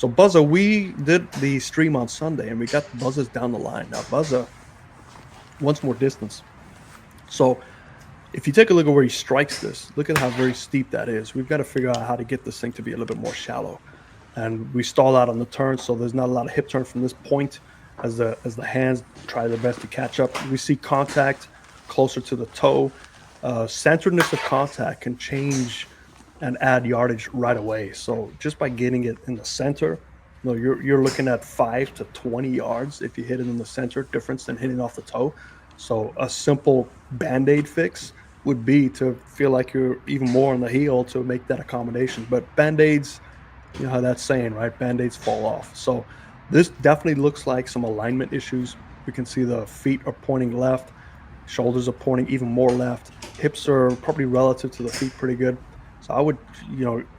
So Buzza, we did the stream on Sunday and we got Buzza's down the line. Now Buzza wants more distance. So if you take a look at where he strikes this, look at how very steep that is. We've got to figure out how to get this thing to be a little bit more shallow. And we stall out on the turn, so there's not a lot of hip turn from this point as the hands try their best to catch up. We see contact closer to the toe. Centeredness of contact can change and add yardage right away. So just by getting it in the center, you're looking at 5 to 20 yards if you hit it in the center, difference than hitting off the toe. So a simple Band-Aid fix would be to feel like you're even more on the heel to make that accommodation. But Band-Aids, you know how that's saying, right? Band-Aids fall off. So this definitely looks like some alignment issues. We can see the feet are pointing left, shoulders are pointing even more left, hips are probably relative to the feet pretty good. So I would,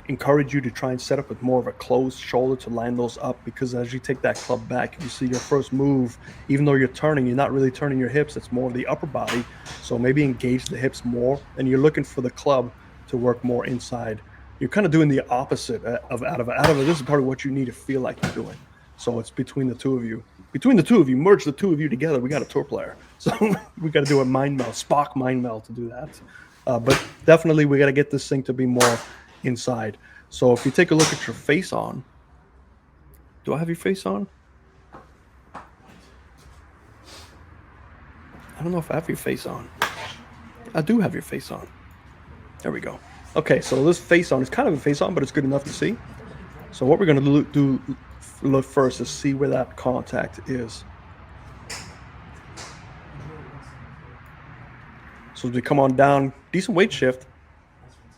encourage you to try and set up with more of a closed shoulder to line those up, because as you take that club back, you see your first move, even though you're turning, you're not really turning your hips. It's more of the upper body. So maybe engage the hips more, and you're looking for the club to work more inside. You're kind of doing the opposite of out of it. This is part of what you need to feel like you're doing. So it's between the two of you. Between the two of you, merge the two of you together. We got a tour player. So we got to do a mind meld, Spock mind meld to do that. But definitely we got to get this thing to be more inside. So if you take a look at your face on, do I have your face on? I don't know if I have your face on. I do have your face on. There we go. Okay, so this face on is kind of a face on, but it's good enough to see. So what we're going to look first is see where that contact is. So as we come on down, decent weight shift.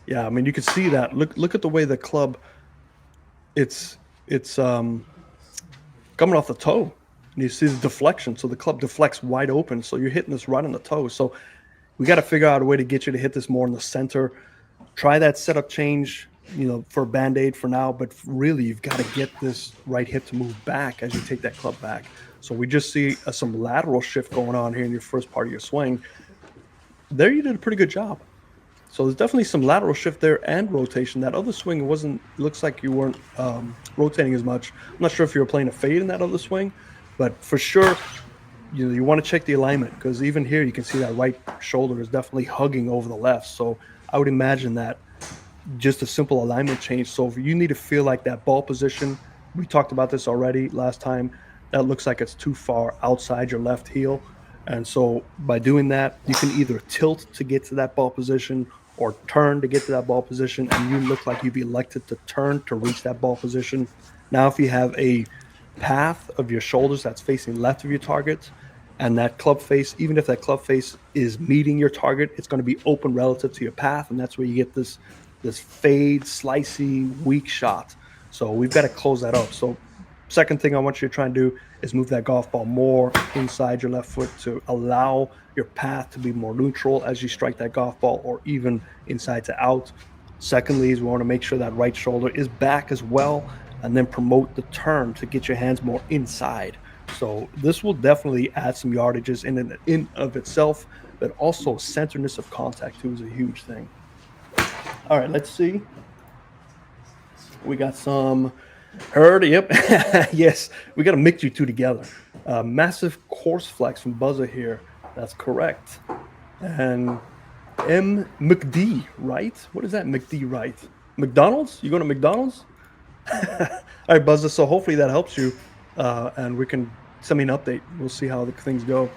Yeah, I mean, you can see that. Look at the way the club, it's coming off the toe. And you see the deflection. So the club deflects wide open. So you're hitting this right on the toe. So we got to figure out a way to get you to hit this more in the center. Try that setup change, for a Band-Aid for now. But really, you've got to get this right hip to move back as you take that club back. So we just see some lateral shift going on here in your first part of your swing. There you did a pretty good job. So there's definitely some lateral shift there and rotation. That other swing looks like you weren't rotating as much. I'm not sure if you were playing a fade in that other swing, but for sure, you want to check the alignment, because even here you can see that right shoulder is definitely hugging over the left. So I would imagine that just a simple alignment change. So if you need to feel like that ball position, we talked about this already last time, that looks like it's too far outside your left heel. And so by doing that, you can either tilt to get to that ball position or turn to get to that ball position, and you look like you've elected to turn to reach that ball position. Now, if you have a path of your shoulders that's facing left of your target, and that club face, even if that club face is meeting your target, it's going to be open relative to your path, and that's where you get this fade, slicey, weak shot. So we've got to close that up. So second thing I want you to try and do is move that golf ball more inside your left foot to allow your path to be more neutral as you strike that golf ball, or even inside to out. Secondly, is we want to make sure that right shoulder is back as well, and then promote the turn to get your hands more inside. So this will definitely add some yardages in of itself, but also centeredness of contact too is a huge thing. All right, let's see. We got some heard. Yep. Yes, we got to mix you two together. Massive course flex from Buzzer here. That's correct. And M. McD, right? What is that, McD, right? McDonald's? You going to McDonald's? All right, Buzzer. So hopefully that helps you, and we can send me an update. We'll see how the things go.